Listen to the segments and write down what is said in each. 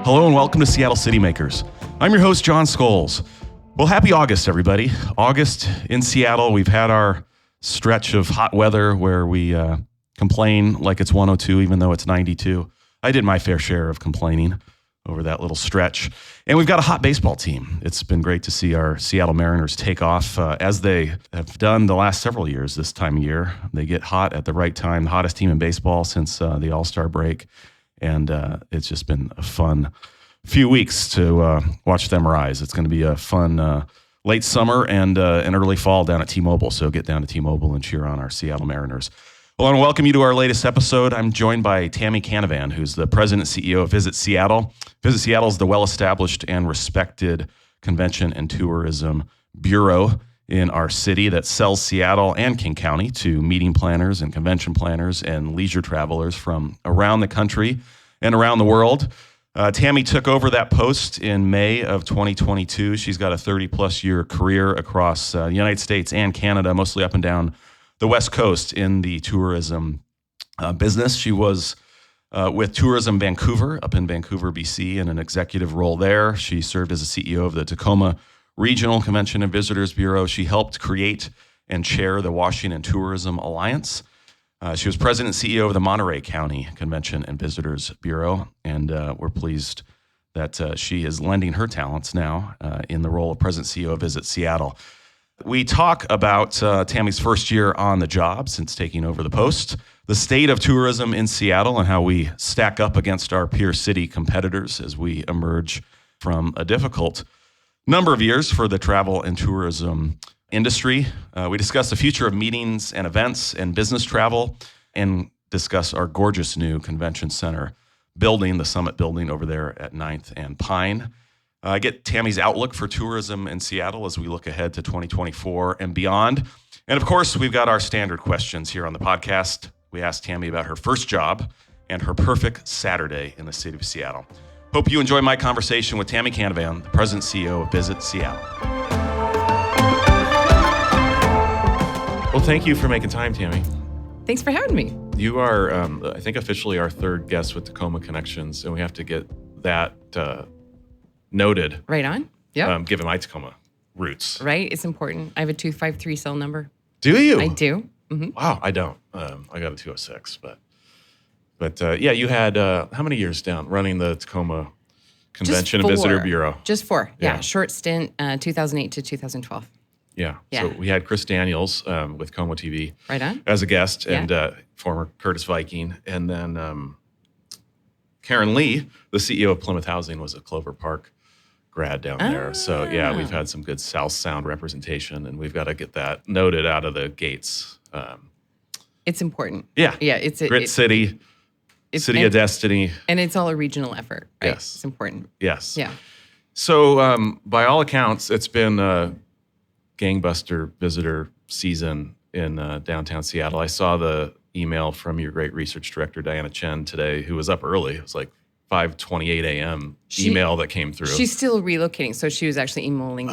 Hello and welcome to Seattle City Makers. I'm your host, Jon Scholes. Well, happy August, everybody. August in Seattle. We've had our stretch of hot weather where we complain like it's 102, even though it's 92. I did my fair share of complaining over that little stretch. And we've got a hot baseball team. It's been great to see our Seattle Mariners take off as they have done the last several years this time of year. They get hot at the right time, the hottest team in baseball since the All-Star break. And it's just been a fun few weeks to watch them rise. It's going to be a fun late summer and an early fall down at T-Mobile. So get down to T-Mobile and cheer on our Seattle Mariners. Well, I want to welcome you to our latest episode. I'm joined by Tammy Canavan, who's the president and CEO of Visit Seattle. Visit Seattle is the well-established and respected convention and tourism bureau in our city that sells Seattle and King County to meeting planners and convention planners and leisure travelers from around the country and around the world. Tammy took over that post in May of 2022. She's got a 30-plus year career across the United States and Canada, mostly up and down the West Coast in the tourism business. She was with Tourism Vancouver up in Vancouver, BC, in an executive role there. She served as a CEO of the Tacoma Regional Convention and Visitors Bureau. She helped create and chair the Washington Tourism Alliance. She was president and CEO of the Monterey County Convention and Visitors Bureau, and we're pleased that she is lending her talents now in the role of president and CEO of Visit Seattle. We talk about Tammy's first year on the job since taking over the post, the state of tourism in Seattle and how we stack up against our peer city competitors as we emerge from a difficult number of years for the travel and tourism industry. We discuss the future of meetings and events and business travel and discuss our gorgeous new convention center building, the Summit building over there at 9th and Pine. I get Tammy's outlook for tourism in Seattle as we look ahead to 2024 and beyond. And of course, we've got our standard questions here on the podcast. We asked Tammy about her first job and her perfect Saturday in the city of Seattle. Hope you enjoy my conversation with Tammy Canavan, the president and CEO of Visit Seattle. Well, thank you for making time, Tammy. Thanks for having me. You are, I think, officially our third guest with Tacoma Connections, and we have to get that noted. Right on. Yeah. Given my Tacoma roots. Right. It's important. I have a 253 cell number. Do you? I do. Mm-hmm. Wow, I don't. I got a 206, but yeah, you had how many years down running the Tacoma Convention and Visitor Bureau? Just 4. Yeah. Short stint, 2008 to 2012. Yeah. So we had Chris Daniels with Como TV right on as a guest and former Curtis Viking. And then Karen Lee, the CEO of Plymouth Housing, was a Clover Park grad down there. So yeah, we've had some good South Sound representation, and we've got to get that noted out of the gates. It's important. Yeah. Yeah. It's a Grit City. City of Destiny. And it's all a regional effort, right? Yes. It's important. Yes. Yeah. So by all accounts, it's been a gangbuster visitor season in downtown Seattle. I saw the email from your great research director, Diana Chen, today, who was up early. It was like 5:28 a.m. email that came through. She's still relocating, so she was actually emailing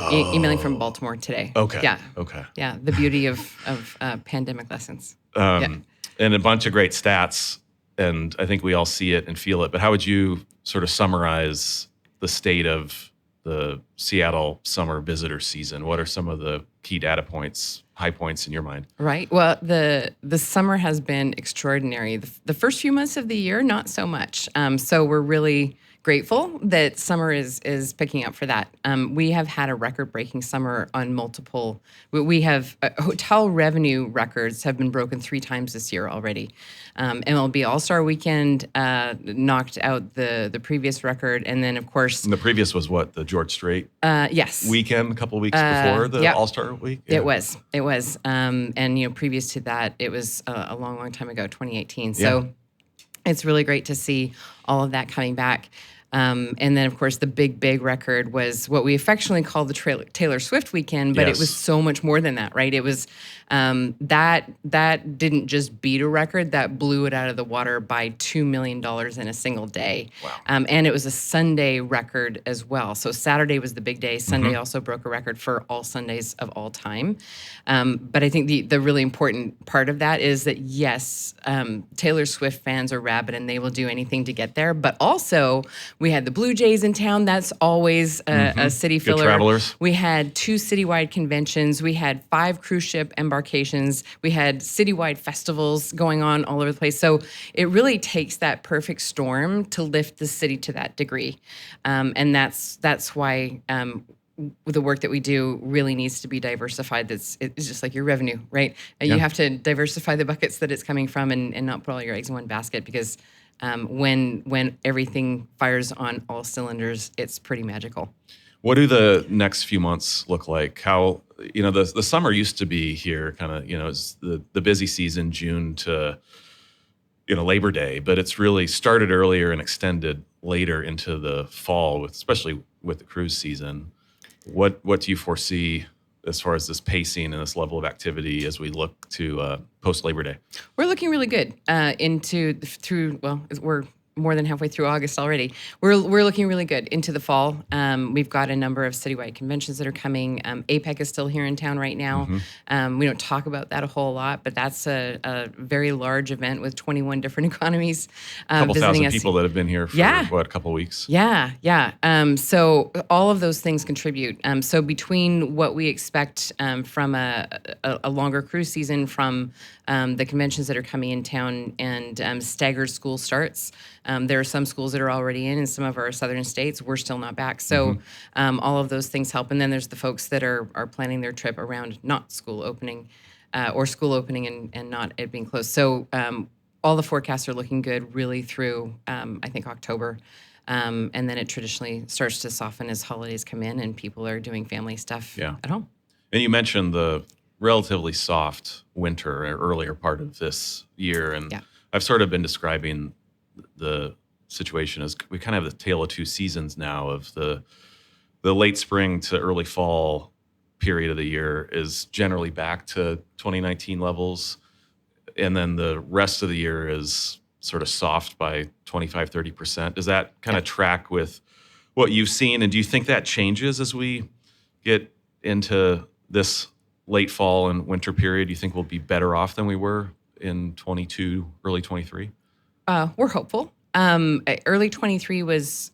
from Baltimore today. Okay. Yeah. Okay. Yeah. The beauty of pandemic lessons. And a bunch of great stats, and I think we all see it and feel it. But how would you sort of summarize the state of the Seattle summer visitor season? What are some of the key data points, high points in your mind? Right. Well, the summer has been extraordinary. The first few months of the year, not so much. So we're really grateful that summer is picking up for that. We have had a record-breaking summer on multiple. We have hotel revenue records have been broken 3 times this year already. MLB All-Star Weekend knocked out the previous record, and then of course. And the previous was what, the George Strait? Yes. Weekend, a couple weeks before the All-Star Week. Yeah. It was, and previous to that, it was a long time ago, 2018. So. It's really great to see all of that coming back. And then, of course, the big record was what we affectionately call the Taylor Swift weekend, but it was so much more than that, right? It was that didn't just beat a record, that blew it out of the water by $2 million in a single day. Wow. And it was a Sunday record as well. So Saturday was the big day. Sunday also broke a record for all Sundays of all time. But I think the really important part of that is that, yes, Taylor Swift fans are rabid and they will do anything to get there. But also, We had the Blue Jays in town. That's always a city filler. Good travelers. We had 2 citywide conventions. We had 5 cruise ship embarkations. We had citywide festivals going on all over the place. So it really takes that perfect storm to lift the city to that degree. And that's why the work that we do really needs to be diversified. It's just like your revenue, right? You have to diversify the buckets that it's coming from and not put all your eggs in one basket, because when everything fires on all cylinders, it's pretty magical. What do the next few months look like? How, the summer used to be here kind of, it's the busy season, June to, Labor Day, but it's really started earlier and extended later into the fall, especially with the cruise season. What do you foresee as far as this pacing and this level of activity as we look to post Labor Day? We're looking really good we're more than halfway through August already. We're looking really good into the fall. We've got a number of citywide conventions that are coming. APEC is still here in town right now. We don't talk about that a whole lot, but that's a very large event with 21 different economies A couple visiting thousand us. people that have been here for, a couple of weeks? Yeah. So all of those things contribute. So between what we expect from a longer cruise season, from the conventions that are coming in town, and staggered school starts, there are some schools that are already in some of our southern states. We're still not back. So all of those things help. And then there's the folks that are planning their trip around not school opening or school opening and not it being closed. So all the forecasts are looking good really through, I think, October. And then it traditionally starts to soften as holidays come in and people are doing family stuff at home. And you mentioned the relatively soft winter or earlier part of this year. And I've sort of been describing the situation as we kind of have the tale of 2 seasons now, of the late spring to early fall period of the year is generally back to 2019 levels. And then the rest of the year is sort of soft by 25-30%. Does that kind of track with what you've seen? And do you think that changes as we get into this late fall and winter period? Do you think we'll be better off than we were in 22, early 23? We're hopeful. Early 23 was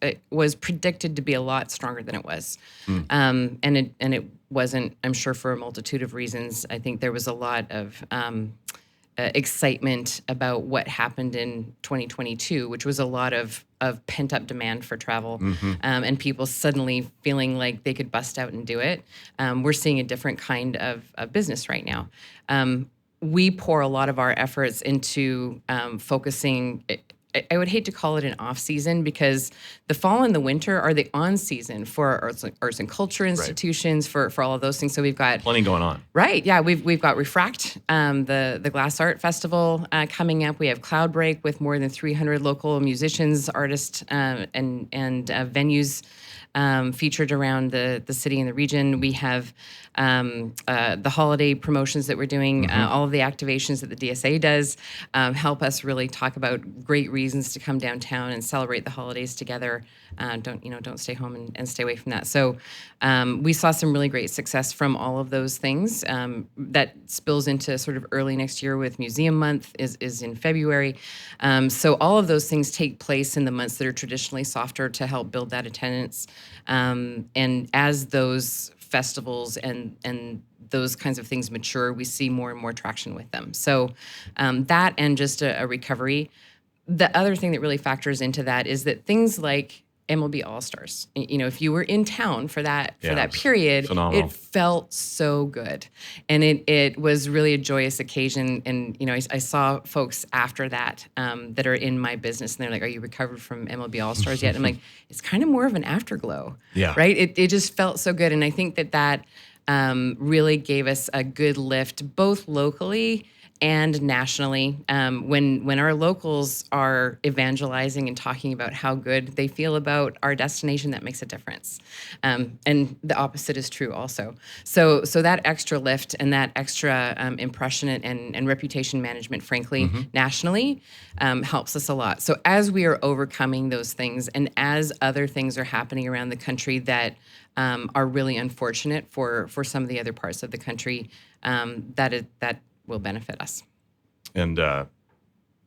predicted to be a lot stronger than it was. And it wasn't, I'm sure, for a multitude of reasons. I think there was a lot of excitement about what happened in 2022, which was a lot of pent-up demand for travel, and people suddenly feeling like they could bust out and do it. We're seeing a different kind of business right now. We pour a lot of our efforts into focusing. I would hate to call it an off season, because the fall and the winter are the on season for arts and culture institutions, for all of those things. So we've got plenty going on. Right. Yeah. We've got Refract, the Glass Art Festival coming up. We have Cloud Break with more than 300 local musicians, artists, and venues featured around the city and the region. We have the holiday promotions that we're doing, all of the activations that the DSA does help us really talk about great reasons to come downtown and celebrate the holidays together. Don't stay home and stay away from that. So we saw some really great success from all of those things. That spills into sort of early next year with Museum Month is in February. So all of those things take place in the months that are traditionally softer to help build that attendance. And as those festivals and those kinds of things mature, we see more and more traction with them. So that and just a recovery. The other thing that really factors into that is that things like MLB All-Stars, if you were in town for that period, phenomenal. It felt so good. And it was really a joyous occasion. And, I saw folks after that that are in my business, and they're like, "Are you recovered from MLB All-Stars yet?" And I'm like, it's kind of more of an afterglow, right? It just felt so good. And I think that really gave us a good lift, both locally and nationally. When our locals are evangelizing and talking about how good they feel about our destination, that makes a difference. And the opposite is true also. So that extra lift and that extra impression and reputation management, frankly, nationally, helps us a lot. So as we are overcoming those things, and as other things are happening around the country that are really unfortunate for some of the other parts of the country, that will benefit us. And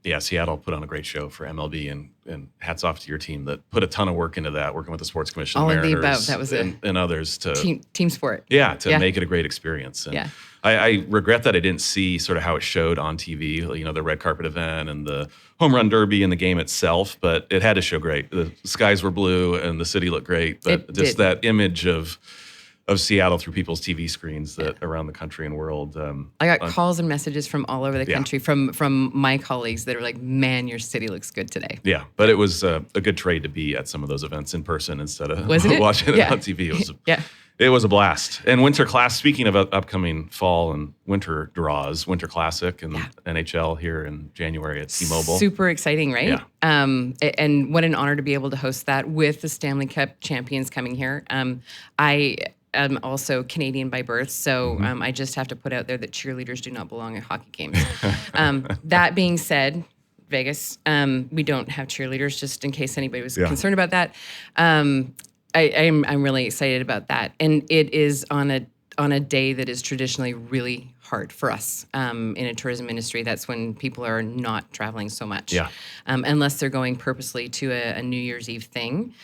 Yeah, Seattle put on a great show for MLB, and hats off to your team that put a ton of work into that, working with the Sports Commission, All the of the above. Mariners, That was and others to team sport. to make it a great experience. And Yeah. I regret that I didn't see sort of how it showed on TV, the red carpet event and the home run derby and the game itself, but it had to show great. The skies were blue and the city looked great, but It just did. that image of Seattle through people's TV screens that around the country and world. I got calls and messages from all over the country from my colleagues that are like, "Man, your city looks good today." Yeah, but it was a good trade to be at some of those events in person instead of Wasn't it? watching it Yeah. on TV. It was Yeah. It was a blast. And Winter Class, speaking of upcoming fall and winter draws, Winter Classic and NHL here in January at T-Mobile. Super exciting, right? Yeah. And what an honor to be able to host that with the Stanley Cup champions coming here. I am also Canadian by birth, so I just have to put out there that cheerleaders do not belong at hockey games. That being said, Vegas, we don't have cheerleaders, just in case anybody was concerned about that. I'm really excited about that, and it is on a day that is traditionally really hard for us in a tourism industry. That's when people are not traveling so much, unless they're going purposely to a New Year's Eve thing.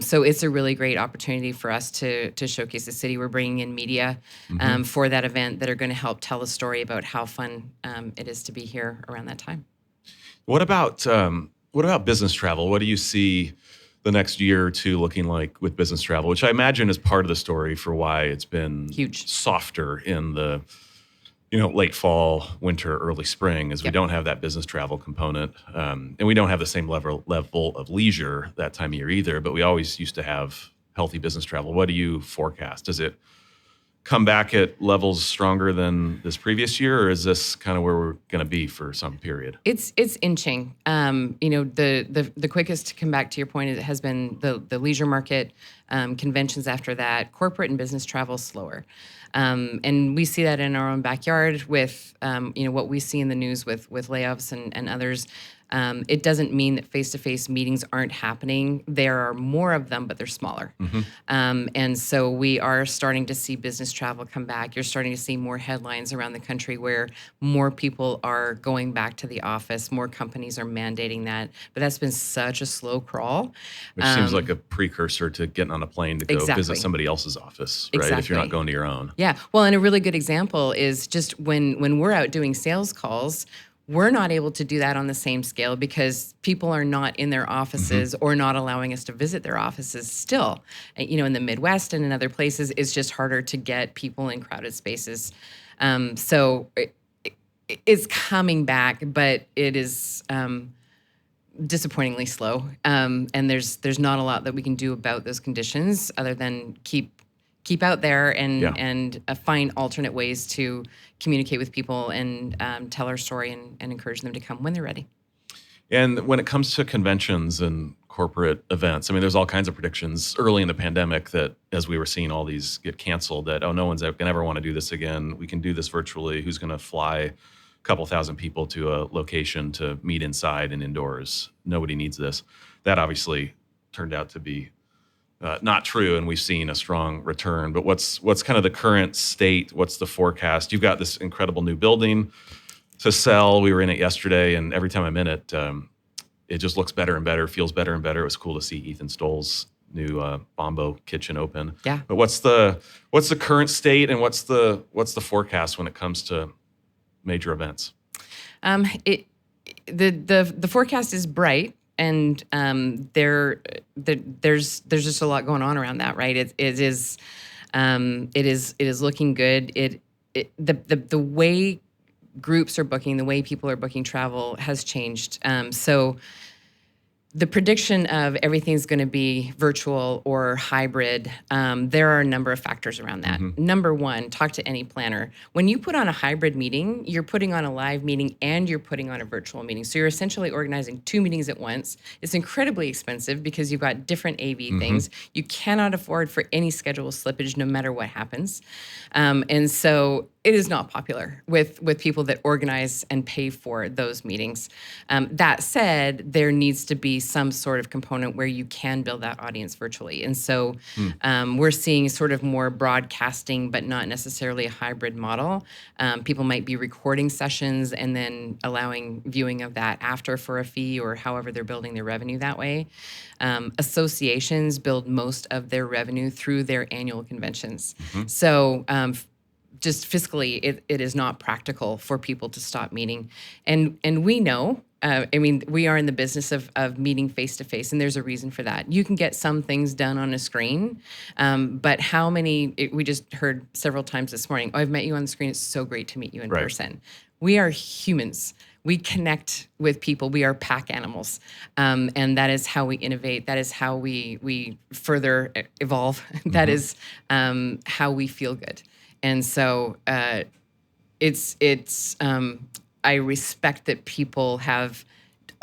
So it's a really great opportunity for us to showcase the city. We're bringing in media for that event that are going to help tell a story about how fun it is to be here around that time. What about business travel? What do you see the next year or two looking like with business travel, which I imagine is part of the story for why it's been huge, softer in the late fall, winter, early spring, as we don't have that business travel component, and we don't have the same level of leisure that time of year either. But we always used to have healthy business travel. What do you forecast? Does it come back at levels stronger than this previous year, or is this kind of where we're going to be for some period? It's inching. The quickest to come back to your point is it has been the leisure market, conventions after that, corporate and business travel slower. And we see that in our own backyard with what we see in the news with layoffs and others. It doesn't mean that face-to-face meetings aren't happening. There are more of them, but they're smaller. And so we are starting to see business travel come back. You're starting to see more headlines around the country where more people are going back to the office. More companies are mandating that. But that's been such a slow crawl. Which seems like a precursor to getting on a plane to go visit somebody else's office, right? If you're not going to your own. Yeah. Well, and a really good example is just when we're out doing sales calls, we're not able to do that on the same scale because people are not in their offices or not allowing us to visit their offices still. In the Midwest and in other places, it's just harder to get people in crowded spaces. So it's coming back, but it is disappointing slow. And there's not a lot that we can do about those conditions other than keep out there and find alternate ways to communicate with people and tell our story and encourage them to come when they're ready. And when it comes to conventions and corporate events, I mean, there's all kinds of predictions early in the pandemic that as we were seeing all these get canceled, that, no one's going to ever want to do this again. We can do this virtually. Who's going to fly a couple thousand people to a location to meet inside and indoors? Nobody needs this. That obviously turned out to be not true, and we've seen a strong return. But what's kind of the current state? What's the forecast? You've got this incredible new building to sell. We were in it yesterday, and every time I'm in it, it just looks better and better, feels better and better. It was cool to see Ethan Stoll's new Bombo kitchen open. Yeah. But what's the current state, and what's the forecast when it comes to major events? The forecast is bright. And there's just a lot going on around that, right? It is looking good. The way groups are booking, the way people are booking travel has changed. So the prediction of everything's going to be virtual or hybrid, there are a number of factors around that. Number one, talk to any planner. When you put on a hybrid meeting, you're putting on a live meeting and you're putting on a virtual meeting. So you're essentially organizing two meetings at once. It's incredibly expensive because you've got different AV things. You cannot afford for any schedule slippage no matter what happens. And so it is not popular with people that organize and pay for those meetings. That said, there needs to be some sort of component where you can build that audience virtually. And so we're seeing sort of more broadcasting, but not necessarily a hybrid model. People might be recording sessions and then allowing viewing of that after for a fee, or however they're building their revenue that way. Associations build most of their revenue through their annual conventions. So just fiscally, it is not practical for people to stop meeting. And we know, we are in the business of meeting face-to-face, and there's a reason for that. You can get some things done on a screen, but how many, we just heard several times this morning, I've met you on the screen, it's so great to meet you in person. We are humans. We connect with people. We are pack animals. And that is how we innovate. That is how we further evolve. That is how we feel good. And so I respect that people have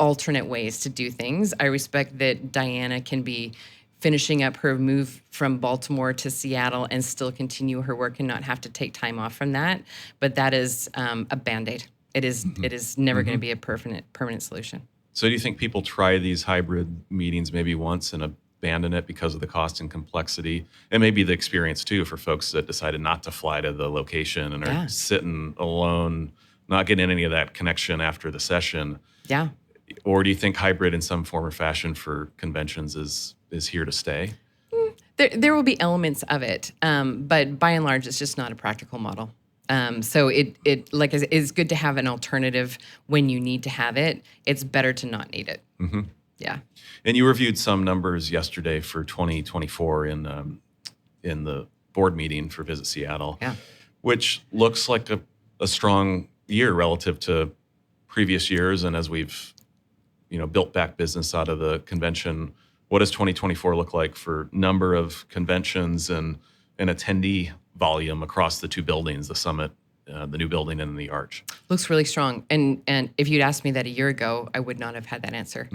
alternate ways to do things. I respect that Diana can be finishing up her move from Baltimore to Seattle and still continue her work and not have to take time off from that. But that is a Band-Aid. It is never going to be a permanent solution. So do you think people try these hybrid meetings maybe once and abandon it because of the cost and complexity, and maybe the experience too for folks that decided not to fly to the location and are sitting alone, not getting any of that connection after the session? Yeah. Or do you think hybrid in some form or fashion for conventions is here to stay? There will be elements of it, but by and large, it's just not a practical model. So it's good to have an alternative when you need to have it. It's better to not need it. Yeah. And you reviewed some numbers yesterday for 2024 in the board meeting for Visit Seattle, which looks like a strong year relative to previous years. And as we've built back business out of the convention, what does 2024 look like for number of conventions and attendee volume across the two buildings, the Summit, the new building, and the Arch? Looks really strong. And if you'd asked me that a year ago, I would not have had that answer.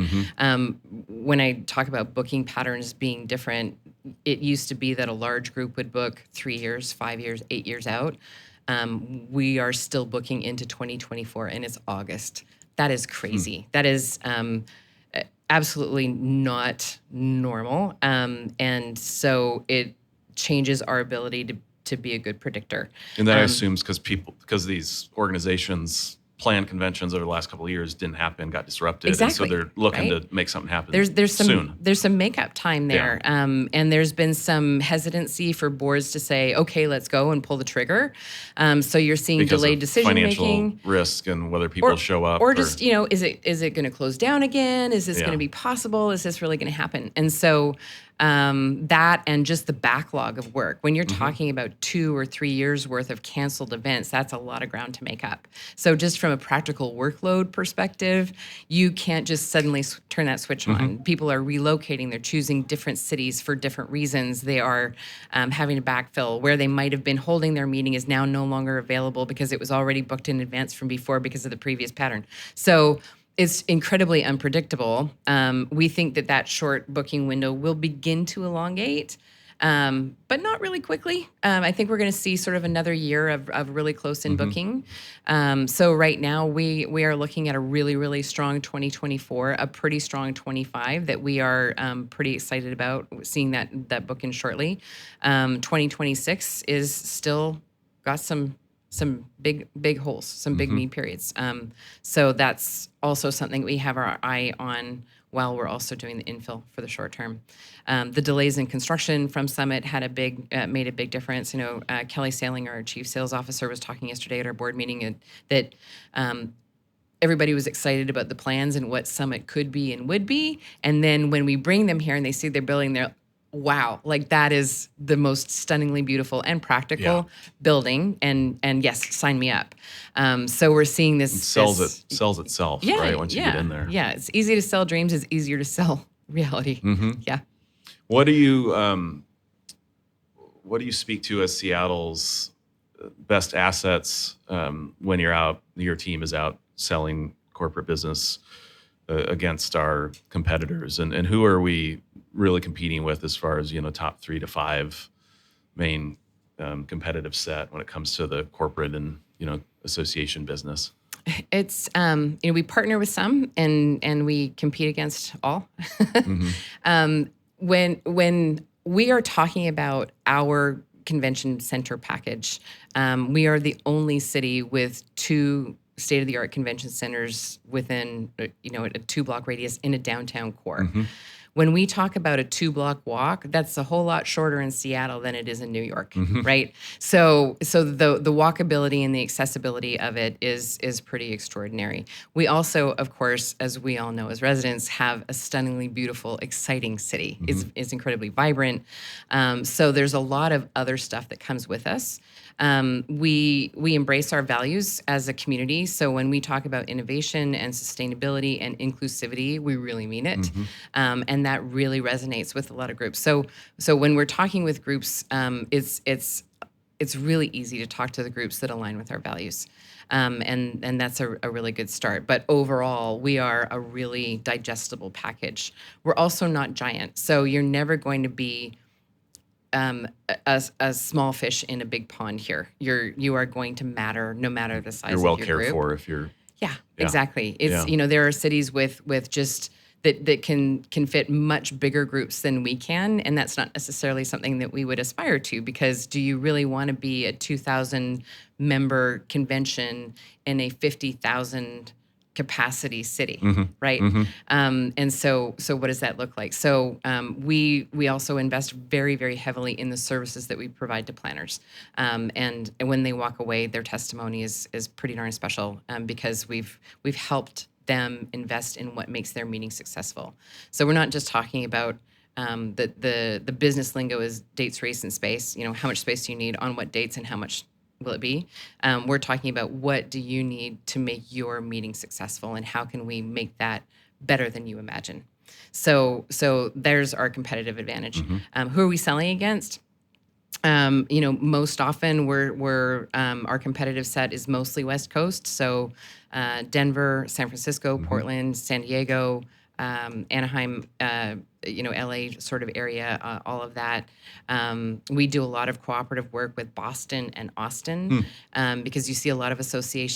When I talk about booking patterns being different, it used to be that a large group would book 3 years, 5 years, 8 years out. We are still booking into 2024, and it's August. That is crazy. That is absolutely not normal. And so it changes our ability to be a good predictor. And that assumes because these organizations planned conventions over the last couple of years didn't happen, got disrupted. Exactly. And so they're looking to make something happen soon. There's some makeup time there. And there's been some hesitancy for boards to say, okay, let's go and pull the trigger. So you're seeing because delayed decision-making. Financial risk and whether people show up. Or just, is it going to close down again? Is this going to be possible? Is this really going to happen? And so that and just the backlog of work. When you're talking about 2 or 3 years worth of canceled events, that's a lot of ground to make up. So just from a practical workload perspective, you can't just suddenly turn that switch on. People are relocating. They're choosing different cities for different reasons. They are having to backfill. Where they might have been holding their meeting is now no longer available because it was already booked in advance from before because of the previous pattern. So it's incredibly unpredictable. We think that short booking window will begin to elongate, but not really quickly. I think we're going to see sort of another year of really close-in booking. So right now, we are looking at a really, really strong 2024, a pretty strong 25 that we are pretty excited about seeing that book in shortly. 2026 is still got some big holes, some big need periods. So that's also something we have our eye on while we're also doing the infill for the short term. The delays in construction from Summit made a big difference. Kelly Salinger, our chief sales officer, was talking yesterday at our board meeting that everybody was excited about the plans and what Summit could be and would be. And then when we bring them here and they see their building, they're wow, like that is the most stunningly beautiful and practical building. And yes, sign me up. So we're seeing this. It sells itself, right? Once you get in there. Yeah, it's easy to sell dreams. It's easier to sell reality. Yeah. What do you speak to as Seattle's best assets when your team is out selling corporate business against our competitors, and who are we really competing with as far as top 3 to 5 main competitive set when it comes to the corporate and association business? It's we partner with some and we compete against all. Mm-hmm. When we are talking about our convention center package, we are the only city with two state-of-the-art convention centers within a 2-block radius in a downtown core. Mm-hmm. When we talk about a 2-block walk, that's a whole lot shorter in Seattle than it is in New York, Mm-hmm. right? So the walkability and the accessibility of it is pretty extraordinary. We also, of course, as we all know as residents, have a stunningly beautiful, exciting city. Mm-hmm. It's incredibly vibrant. So there's a lot of other stuff that comes with us. We embrace our values as a community. So when we talk about innovation and sustainability and inclusivity, we really mean it. Mm-hmm. And that really resonates with a lot of groups. So when we're talking with groups, it's really easy to talk to the groups that align with our values. And that's a really good start. But overall, we are a really digestible package. We're also not giant. So you're never going to be a small fish in a big pond here. You are going to matter no matter the size You're of well your cared group. for if you're. Yeah, Yeah. exactly. It's there are cities with just that can fit much bigger groups than we can, and that's not necessarily something that we would aspire to, because do you really want to be a 2,000 member convention in a 50,000 capacity city, Mm-hmm. right? Mm-hmm. And so what does that look like? So we also invest very, very heavily in the services that we provide to planners, and when they walk away, their testimony is pretty darn special, because we've helped them invest in what makes their meeting successful. So we're not just talking about the business lingo is dates, race, and space. How much space do you need on what dates and how much will it be? We're talking about what do you need to make your meeting successful, and how can we make that better than you imagine? So there's our competitive advantage. Mm-hmm. Who are we selling against? Most often we're our competitive set is mostly West Coast. So Denver, San Francisco, Mm-hmm. Portland, San Diego, Anaheim, LA sort of area, all of that. We do a lot of cooperative work with Boston and Austin, because you see a lot of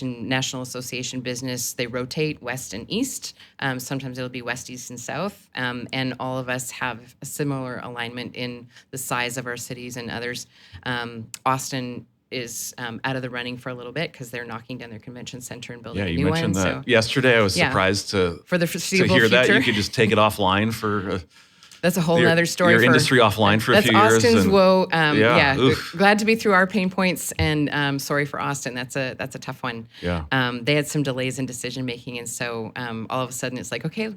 national association business. They rotate west and east. Sometimes it'll be west, east, and south. And all of us have a similar alignment in the size of our cities and others. Austin is out of the running for a little bit because they're knocking down their convention center and building a new one. Yeah, you mentioned that So yesterday. I was surprised for the to foreseeable hear that. future. You could just take it offline for that's a whole other story. Your industry offline for a few years. That's Austin's woe. Oof. Glad to be through our pain points, and sorry for Austin. That's a tough one. Yeah. They had some delays in decision making, and so all of a sudden it's like, okay,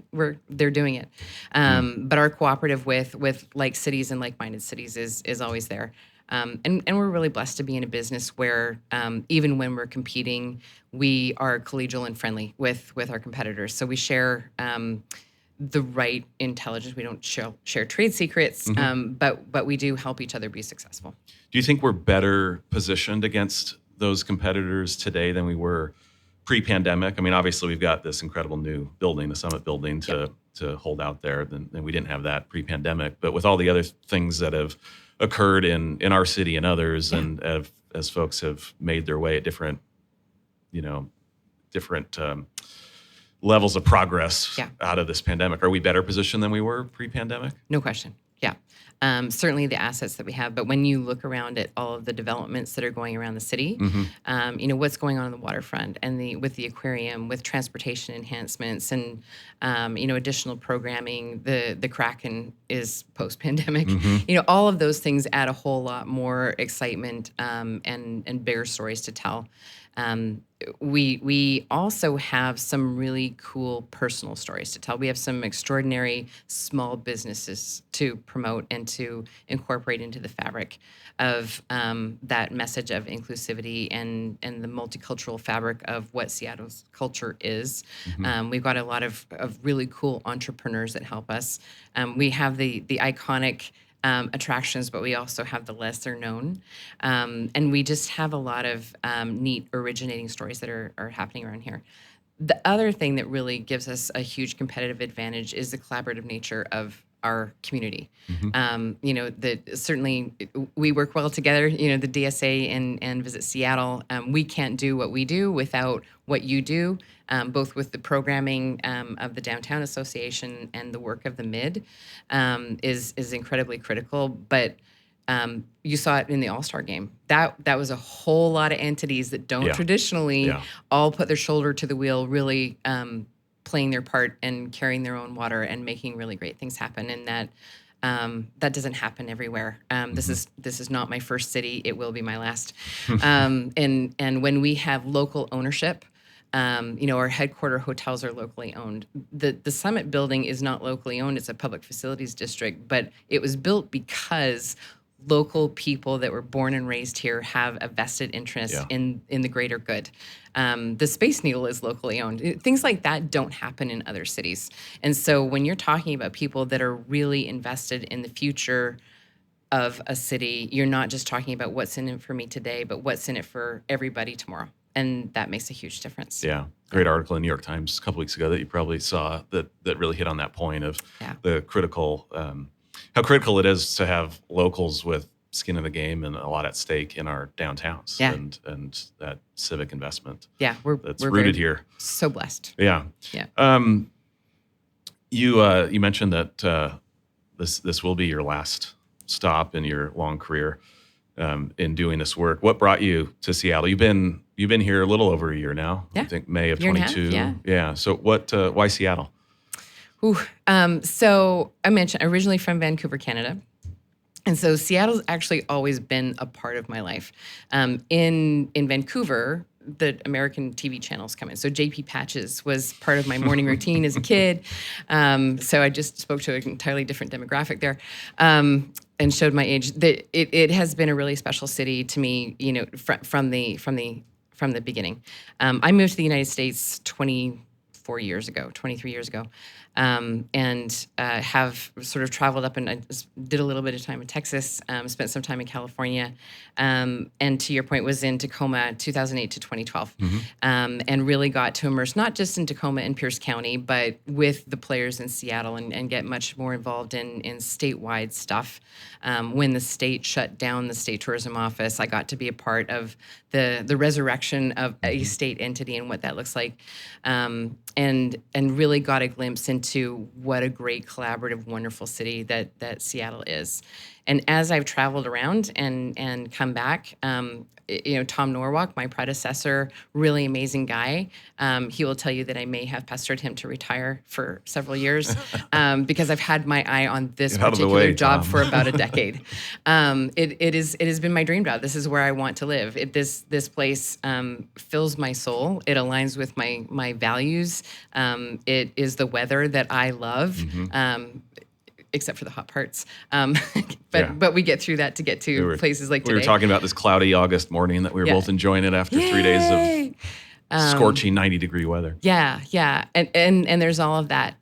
they're doing it. But our cooperative with like cities and like-minded cities is always there. And we're really blessed to be in a business where even when we're competing, we are collegial and friendly with our competitors. So we share the right intelligence. We don't share trade secrets, but we do help each other be successful. Do you think we're better positioned against those competitors today than we were pre-pandemic? I mean, obviously we've got this incredible new building, the Summit building, to hold out there, and we didn't have that pre-pandemic. But with all the other things that have occurred in our city and others, and as folks have made their way at different levels of progress out of this pandemic, are we better positioned than we were pre-pandemic? No question. Yeah. Certainly the assets that we have, but when you look around at all of the developments that are going around the city, what's going on the waterfront and with the aquarium, with transportation enhancements and, additional programming, the Kraken is post-pandemic, all of those things add a whole lot more excitement and bigger stories to tell. We also have some really cool personal stories to tell. We have some extraordinary small businesses to promote and to incorporate into the fabric of that message of inclusivity and the multicultural fabric of what Seattle's culture is. We've got a lot of really cool entrepreneurs that help us. We have the iconic attractions, but we also have the lesser known. And we just have a lot of neat originating stories that are happening around here. The other thing that really gives us a huge competitive advantage is the collaborative nature of our community. Certainly we work well together, the DSA and Visit Seattle. We can't do what we do without what you do, both with the programming of the Downtown Association and the work of the MID is incredibly critical. But you saw it in the All-Star game. That was a whole lot of entities that don't traditionally all put their shoulder to the wheel, really playing their part and carrying their own water and making really great things happen. And that doesn't happen everywhere. This is not my first city. It will be my last. And when we have local ownership, our headquarter hotels are locally owned. The Summit building is not locally owned. It's a public facilities district, but it was built because local people that were born and raised here have a vested interest in the greater good. The Space Needle is locally owned. Things like that don't happen in other cities. And so when you're talking about people that are really invested in the future of a city, you're not just talking about what's in it for me today, but what's in it for everybody tomorrow. And that makes a huge difference. Yeah. Great article in New York Times a couple weeks ago that you probably saw that really hit on that point of the critical, how critical it is to have locals with skin in the game and a lot at stake in our downtowns and that civic investment. Yeah. We're rooted here. So blessed. Yeah. Yeah. You mentioned that this will be your last stop in your long career in doing this work. What brought you to Seattle? You've been here a little over a year now. Yeah. I think May of Year and a half, 22. yeah. So why Seattle? So I mentioned originally from Vancouver, Canada. And so Seattle's actually always been a part of my life. In Vancouver, the American TV channels come in. So JP Patches was part of my morning routine as a kid. So I just spoke to an entirely different demographic there. And showed my age. That it has been a really special city to me, from the beginning. I moved to the United States 23 years ago, and have sort of traveled up and I did a little bit of time in Texas, spent some time in California, and to your point, was in Tacoma 2008 to 2012, and really got to immerse not just in Tacoma and Pierce County, but with the players in Seattle and get much more involved in statewide stuff. When the state shut down the state tourism office, I got to be a part of the resurrection of a state entity and what that looks like, and really got a glimpse into what a great collaborative, wonderful city that Seattle is. And as I've traveled around and come back, Tom Norwalk, my predecessor, really amazing guy. He will tell you that I may have pestered him to retire for several years because I've had my eye on this particular job for about a decade. It has been my dream job. This is where I want to live. This place fills my soul. It aligns with my values. It is the weather that I love. Except for the hot parts. But we get through that to get to places like today. We were talking about this cloudy August morning that we were both enjoying it after 3 days of scorching 90-degree weather. Yeah. And there's all of that.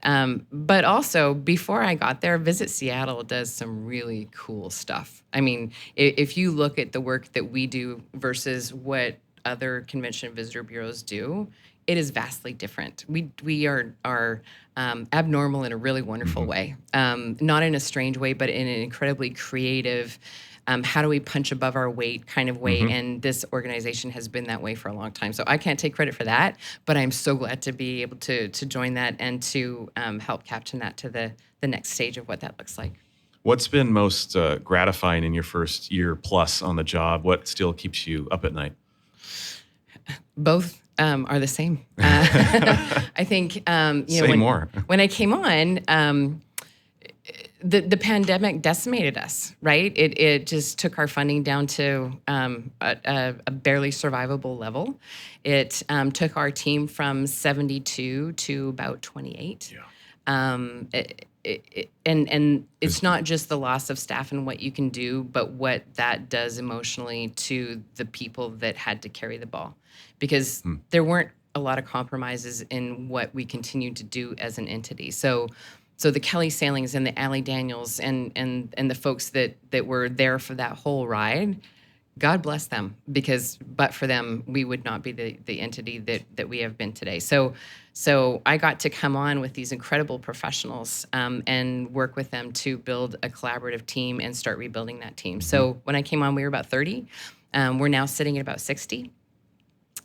But also, before I got there, Visit Seattle does some really cool stuff. I mean, if you look at the work that we do versus what other convention and visitor bureaus do, it is vastly different. We are abnormal in a really wonderful way, not in a strange way, but in an incredibly creative, how do we punch above our weight kind of way. And this organization has been that way for a long time. So I can't take credit for that, but I'm so glad to be able to join that and to help captain that to the next stage of what that looks like. What's been most gratifying in your first year plus on the job? What still keeps you up at night? Both are the same. I think when I came on, the pandemic decimated us, right? It just took our funding down to a barely survivable level. It took our team from 72 to about 28. And it's not just the loss of staff and what you can do, but what that does emotionally to the people that had to carry the ball. Because there weren't a lot of compromises in what we continued to do as an entity. So the Kelly Sailings and the Allie Daniels and the folks that were there for that whole ride God bless them, because but for them, we would not be the entity that we have been today. So I got to come on with these incredible professionals and work with them to build a collaborative team and start rebuilding that team. So when I came on, we were about 30. We're now sitting at about 60.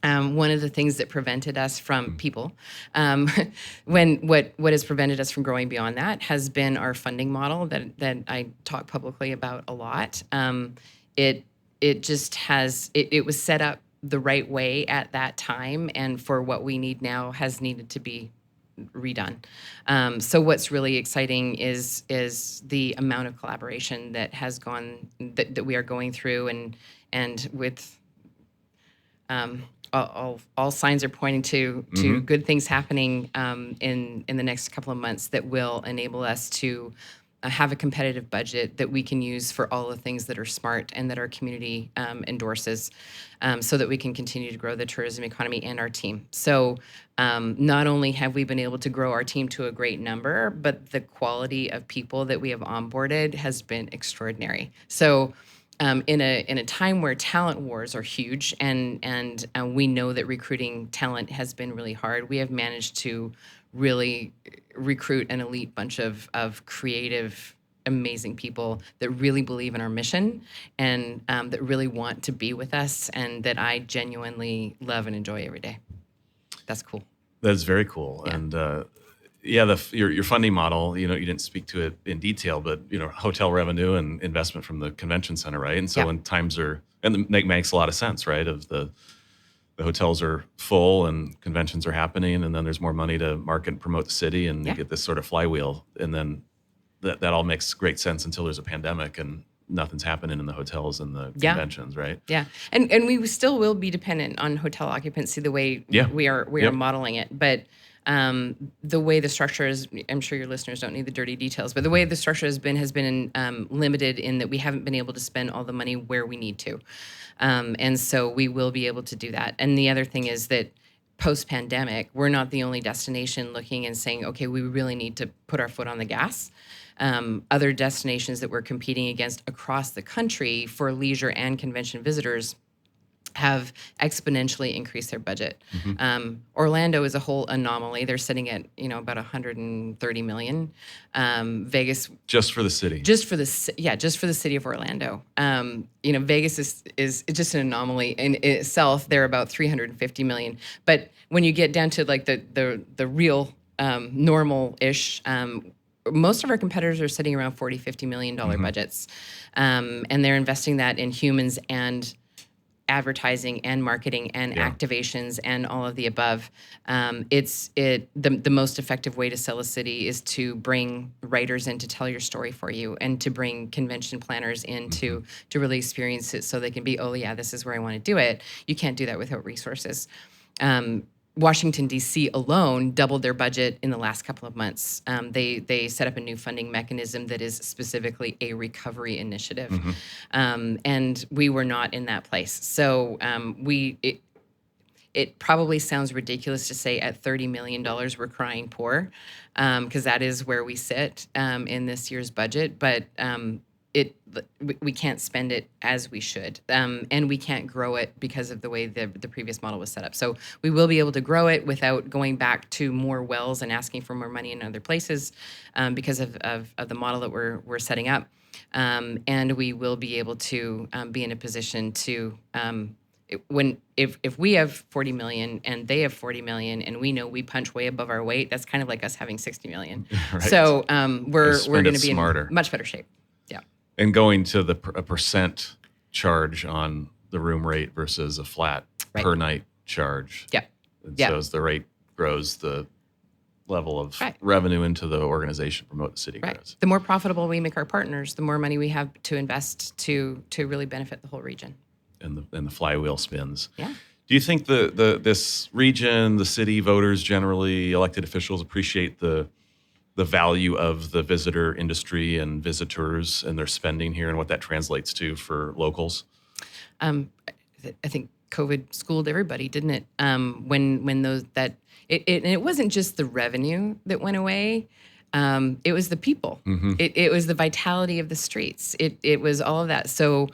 One of the things that prevented us from people, what has prevented us from growing beyond that has been our funding model that I talk publicly about a lot. It just has it was set up the right way at that time, and for what we need now has needed to be redone. So what's really exciting is the amount of collaboration that has gone that we are going through, and with all signs are pointing to good things happening in the next couple of months that will enable us to have a competitive budget that we can use for all the things that are smart and that our community endorses, so that we can continue to grow the tourism economy and our team. So not only have we been able to grow our team to a great number, but the quality of people that we have onboarded has been extraordinary. So in a time where talent wars are huge, and we know that recruiting talent has been really hard, we have managed to really recruit an elite bunch of creative, amazing people that really believe in our mission, and that really want to be with us, and that I genuinely love and enjoy every day. That's cool. That's very cool. Yeah. And your funding model, you didn't speak to it in detail, but hotel revenue and investment from the convention center, right? And so when times are, and it makes a lot of sense, right? Of the hotels are full and conventions are happening, and then there's more money to market and promote the city, and you get this sort of flywheel, and then that all makes great sense until there's a pandemic and nothing's happening in the hotels and the conventions, right? Yeah, and we still will be dependent on hotel occupancy the way we are modeling it, but the way the structure is, I'm sure your listeners don't need the dirty details, but the way the structure has been limited in that we haven't been able to spend all the money where we need to. And so we will be able to do that. And the other thing is that post-pandemic, we're not the only destination looking and saying, okay, we really need to put our foot on the gas. Other destinations that we're competing against across the country for leisure and convention visitors have exponentially increased their budget. Orlando is a whole anomaly. They're sitting at about 130 million. Vegas, just for the city. Just for the city of Orlando. Vegas is just an anomaly in itself. They're about 350 million. But when you get down to like the real normal-ish, most of our competitors are sitting around $40-50 million budgets, and they're investing that in humans and advertising and marketing and activations and all of the above. The most effective way to sell a city is to bring writers in to tell your story for you, and to bring convention planners in to really experience it, so they can be, oh yeah, this is where I want to do it. You can't do that without resources. Washington, D.C. alone doubled their budget in the last couple of months. They set up a new funding mechanism that is specifically a recovery initiative. And we were not in that place. So it probably sounds ridiculous to say at $30 million we're crying poor, because that is where we sit in this year's budget. But we can't spend it as we should, and we can't grow it because of the way the previous model was set up. So we will be able to grow it without going back to more wells and asking for more money in other places, because of the model that we're setting up, and we will be able to be in a position to if we have 40 million and they have 40 million, and we know we punch way above our weight, that's kind of like us having 60 million. Right. So we're going to be in much better shape. And going to a percent charge on the room rate versus a flat per night charge. So as the rate grows, the level of revenue into the organization, promote the city grows. The more profitable we make our partners, the more money we have to invest to really benefit the whole region. And the flywheel spins. Yeah. Do you think this region, the city, voters generally, elected officials appreciate the value of the visitor industry and visitors and their spending here, and what that translates to for locals? I think COVID schooled everybody, didn't it? When it wasn't just the revenue that went away. It was the people. It was the vitality of the streets. It was all of that. So,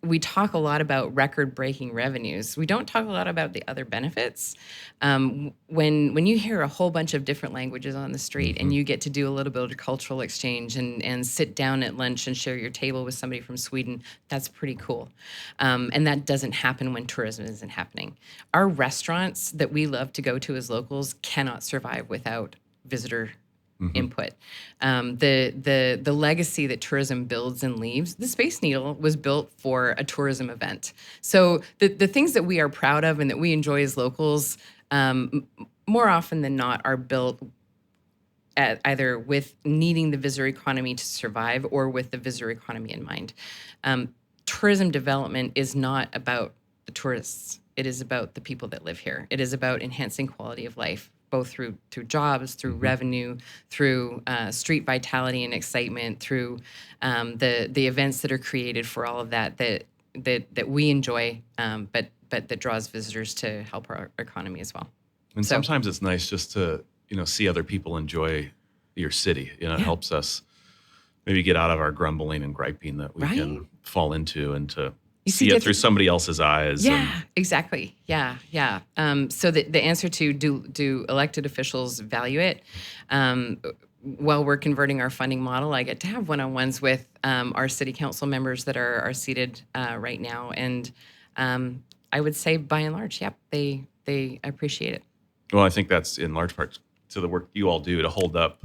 we talk a lot about record-breaking revenues. We don't talk a lot about the other benefits. When you hear a whole bunch of different languages on the street and you get to do a little bit of cultural exchange and sit down at lunch and share your table with somebody from Sweden, that's pretty cool. And that doesn't happen when tourism isn't happening. Our restaurants that we love to go to as locals cannot survive without visitor input. The legacy that tourism builds and leaves, the Space Needle was built for a tourism event. So the things that we are proud of and that we enjoy as locals, more often than not, are built at either with needing the visitor economy to survive or with the visitor economy in mind. Tourism development is not about the tourists. It is about the people that live here. It is about enhancing quality of life, both through jobs, through revenue, through street vitality and excitement, through the events that are created for all of that we enjoy, but that draws visitors to help our economy as well. And sometimes it's nice just to see other people enjoy your city. It helps us maybe get out of our grumbling and griping that we can fall into and to see it through somebody else's eyes. Yeah, exactly. Yeah. So the answer to do elected officials value it? While we're converting our funding model, I get to have one-on-ones with our city council members that are seated right now, and I would say by and large, they appreciate it. Well, I think that's in large part to the work you all do to hold up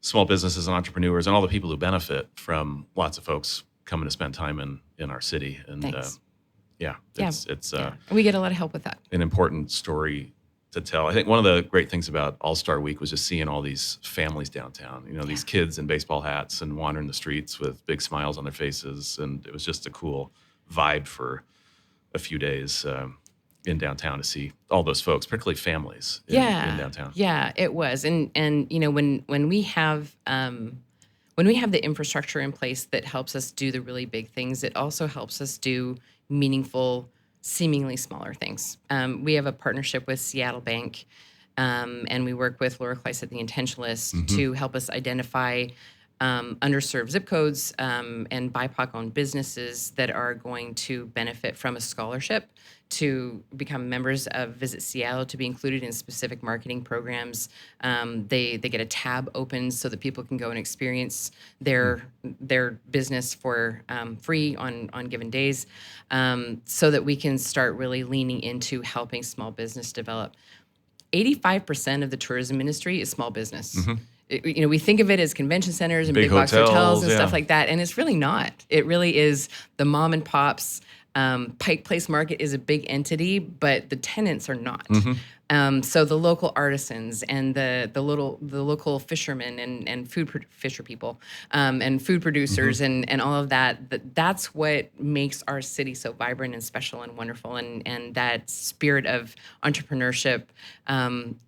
small businesses and entrepreneurs and all the people who benefit from lots of folks coming to spend time in our city. And Thanks. It's we get a lot of help with that. An important story to tell. I think one of the great things about All-Star Week was just seeing all these families downtown, these kids in baseball hats and wandering the streets with big smiles on their faces. And it was just a cool vibe for a few days in downtown to see all those folks, particularly families in downtown. Yeah, it was. And when we have the infrastructure in place that helps us do the really big things, it also helps us do meaningful, seemingly smaller things. We have a partnership with Seattle Bank, and we work with Laura Kleiss at the Intentionalist to help us identify underserved zip codes and BIPOC-owned businesses that are going to benefit from a scholarship to become members of Visit Seattle, to be included in specific marketing programs. They get a tab open so that people can go and experience their business for free on given days, so that we can start really leaning into helping small business develop. 85% of the tourism industry is small business. We think of it as convention centers and big box hotels and stuff like that, and it's really not. It really is the mom and pops. Pike Place Market is a big entity, but the tenants are not. So the local artisans and the local fishermen and fisher people and food producers and all of that's what makes our city so vibrant and special and wonderful. And that spirit of entrepreneurship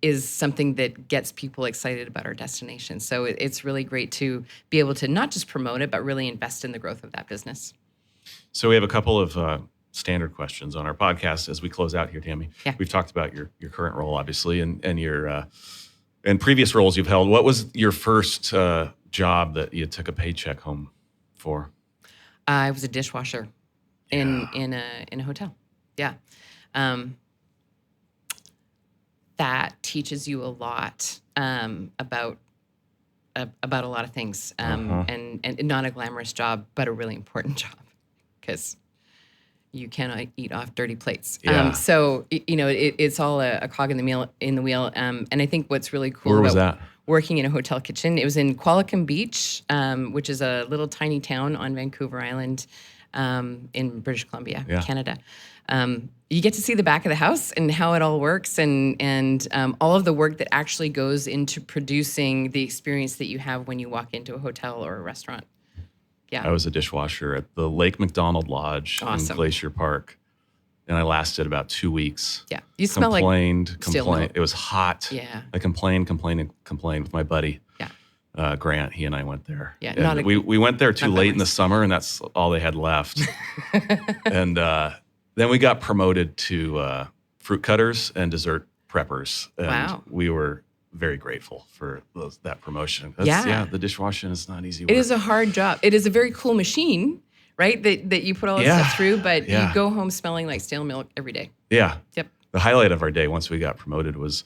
is something that gets people excited about our destination. So it's really great to be able to not just promote it, but really invest in the growth of that business. So we have a couple of standard questions on our podcast as we close out here, Tammy. Yeah. We've talked about your current role, obviously, and your and previous roles you've held. What was your first job that you took a paycheck home for? I was a dishwasher in a hotel. Yeah. That teaches you a lot about a lot of things, and not a glamorous job, but a really important job, because you cannot eat off dirty plates. Yeah. So it's all a cog in the wheel. And I think what's really cool Where was about that? working in a hotel kitchen, it was in Qualicum Beach, which is a little tiny town on Vancouver Island, in British Columbia, Canada. You get to see the back of the house and how it all works, and all of the work that actually goes into producing the experience that you have when you walk into a hotel or a restaurant. Yeah. I was a dishwasher at the Lake McDonald Lodge in Glacier Park, and I lasted about 2 weeks. Yeah. You smell complained. milk. It was hot. Yeah. I complained with my buddy. Yeah. Grant, he and I went there. Yeah. And we went there too late in the summer, and that's all they had left. And then we got promoted to fruit cutters and dessert preppers. And we were very grateful for that promotion. The dishwashing is not easy work. It is a hard job. It is a very cool machine, right? That you put all that stuff through, but you go home smelling like stale milk every day. Yeah. Yep. The highlight of our day once we got promoted was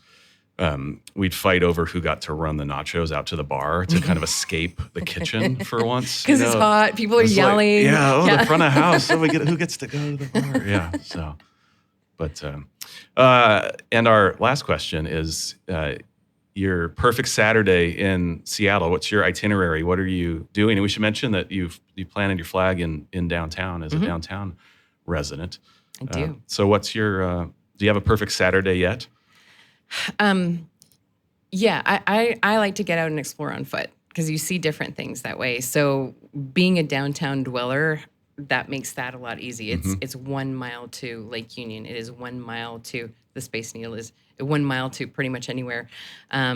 we'd fight over who got to run the nachos out to the bar to kind of escape the kitchen for once. Because it's hot. People are yelling. The front of house. So who gets to go to the bar? Yeah. So, but, and our last question is your perfect Saturday in Seattle. What's your itinerary? What are you doing? And we should mention that you planted your flag in downtown as a downtown resident. I do. So what's your, do you have a perfect Saturday yet? Yeah, I like to get out and explore on foot because you see different things that way. So being a downtown dweller, that makes that a lot easy. It's 1 mile to Lake Union. It is 1 mile to the Space Needle. Is 1 mile to pretty much anywhere.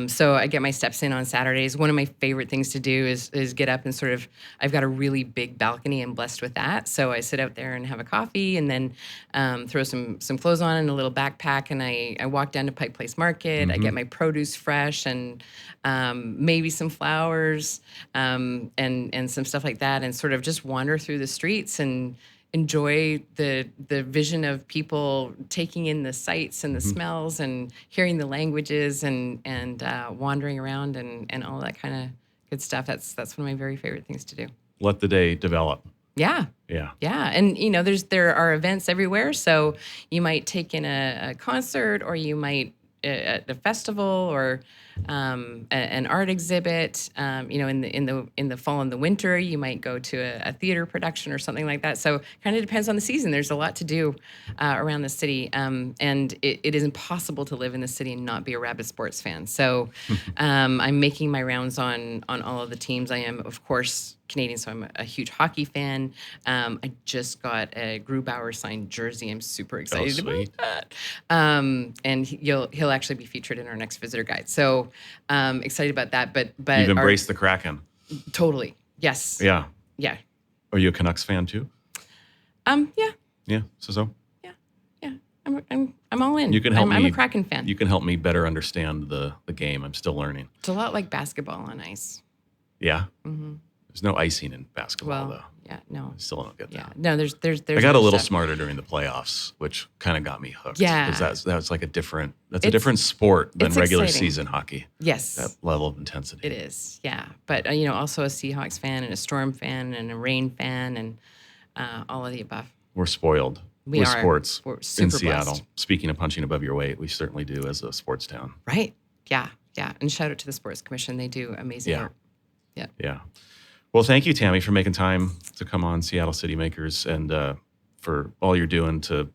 So I get my steps in on Saturdays. One of my favorite things to do is get up and sort of, I've got a really big balcony. I'm blessed with that. So I sit out there and have a coffee and then throw some clothes on and a little backpack. And I walk down to Pike Place Market. I get my produce fresh and maybe some flowers and some stuff like that, and sort of just wander through the streets and enjoy the vision of people taking in the sights and the smells and hearing the languages and wandering around and all that kind of good stuff. That's one of my very favorite things to do. Let the day develop. Yeah. Yeah. Yeah. And, there are events everywhere. So you might take in a concert, or you might at a festival, or an art exhibit. In the fall and the winter, you might go to a theater production or something like that. So kind of depends on the season. There's a lot to do around the city, and it is impossible to live in the city and not be a rabid sports fan. So I'm making my rounds on all of the teams. I am, of course, Canadian, so I'm a huge hockey fan. I just got a Grubauer signed jersey. I'm super excited about that. And he'll actually be featured in our next visitor guide. So excited about that. But you've embraced the Kraken. Totally. Yes. Yeah. Yeah. Are you a Canucks fan too? Yeah. Yeah. So. Yeah. I'm all in. You can help me. I'm a Kraken fan. You can help me better understand the game. I'm still learning. It's a lot like basketball on ice. Yeah. Mm-hmm. There's no icing in basketball, though. Yeah, no. I still don't get that. Yeah, no, there's I got a little smarter during the playoffs, which kind of got me hooked. Yeah. Because that's like a different sport than regular season hockey. Yes. That level of intensity. It is, yeah. But, also a Seahawks fan and a Storm fan and a Reign fan and all of the above. We're spoiled with sports We're in Seattle. blessed. Speaking of punching above your weight, we certainly do as a sports town. Right. Yeah. And shout out to the Sports Commission. They do amazing work. Yeah. Yeah. Well, thank you, Tammy, for making time to come on Seattle City Makers and for all you're doing to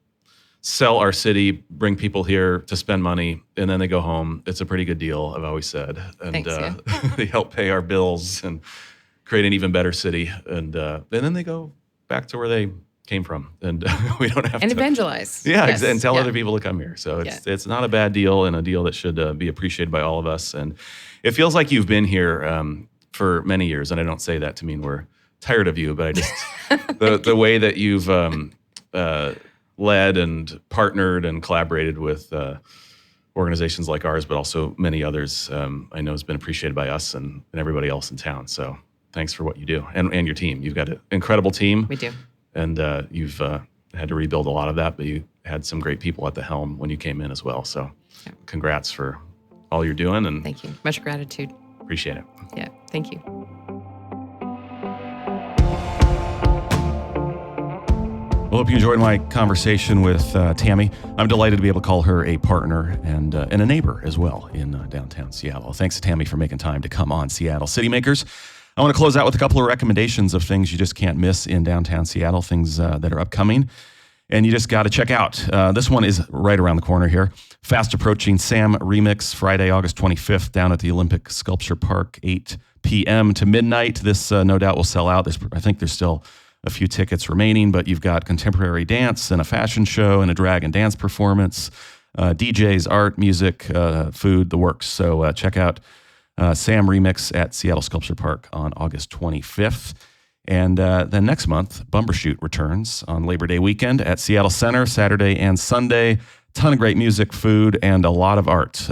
sell our city, bring people here to spend money, and then they go home. It's a pretty good deal, I've always said. And Thanks, they help pay our bills and create an even better city. And then they go back to where they came from. And we don't have to evangelize. Yeah, yes. And tell other people to come here. So it's not a bad deal, and a deal that should be appreciated by all of us. And it feels like you've been here for many years, and I don't say that to mean we're tired of you, but I just the way that you've led and partnered and collaborated with organizations like ours, but also many others, I know has been appreciated by us and everybody else in town. So thanks for what you do, and your team. You've got an incredible team. We do, and you've had to rebuild a lot of that, but you had some great people at the helm when you came in as well. So congrats for all you're doing, and thank you. Much gratitude. Appreciate it. Yeah, thank you. Well, hope you enjoyed my conversation with Tammy. I'm delighted to be able to call her a partner and a neighbor as well in downtown Seattle. Thanks to Tammy for making time to come on Seattle City Makers. I want to close out with a couple of recommendations of things you just can't miss in downtown Seattle, things that are upcoming and you just got to check out. This one is right around the corner here. Fast approaching Sam Remix, Friday, August 25th, down at the Olympic Sculpture Park, 8 p.m. to midnight. This no doubt will sell out. I think there's still a few tickets remaining, but you've got contemporary dance and a fashion show and a drag and dance performance, DJs, art, music, food, the works. So check out Sam Remix at Seattle Sculpture Park on August 25th. And then next month, Bumbershoot returns on Labor Day weekend at Seattle Center, Saturday and Sunday. Ton of great music, food, and a lot of art.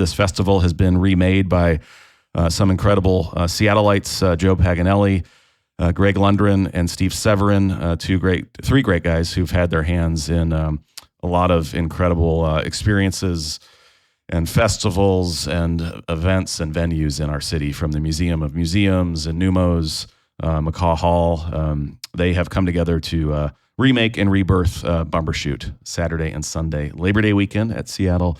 This festival has been remade by some incredible Seattleites, Joe Paganelli, Greg Lundgren, and Steve Severin, three great guys who've had their hands in a lot of incredible experiences and festivals and events and venues in our city, from the Museum of Museums and Numos, McCaw Hall. They have come together to remake and rebirth Bumbershoot Saturday and Sunday, Labor Day weekend at Seattle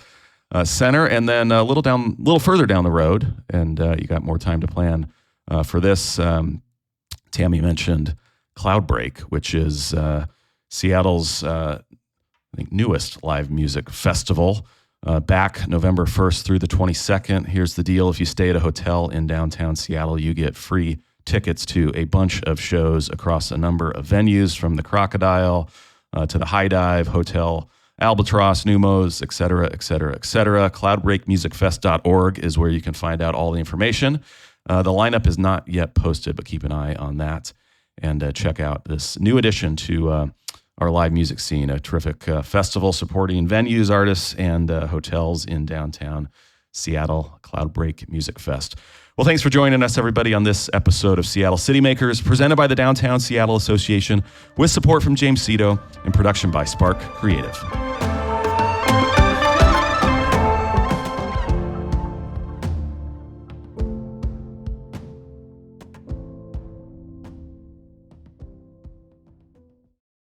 Center, and then a little further down the road, and you got more time to plan for this. Tammy mentioned Cloudbreak, which is Seattle's I think newest live music festival. Back November 1st through the 22nd. Here's the deal: if you stay at a hotel in downtown Seattle, you get free tickets to a bunch of shows across a number of venues, from the Crocodile to the High Dive, Hotel Albatross, Numos, et cetera, et cetera, et cetera. Cloudbreakmusicfest.org is where you can find out all the information. The lineup is not yet posted, but keep an eye on that and check out this new addition to our live music scene, a terrific festival supporting venues, artists, and hotels in downtown Seattle, Cloudbreak Music Fest. Well, thanks for joining us, everybody, on this episode of Seattle City Makers, presented by the Downtown Seattle Association, with support from James Cito and production by Spark Creative.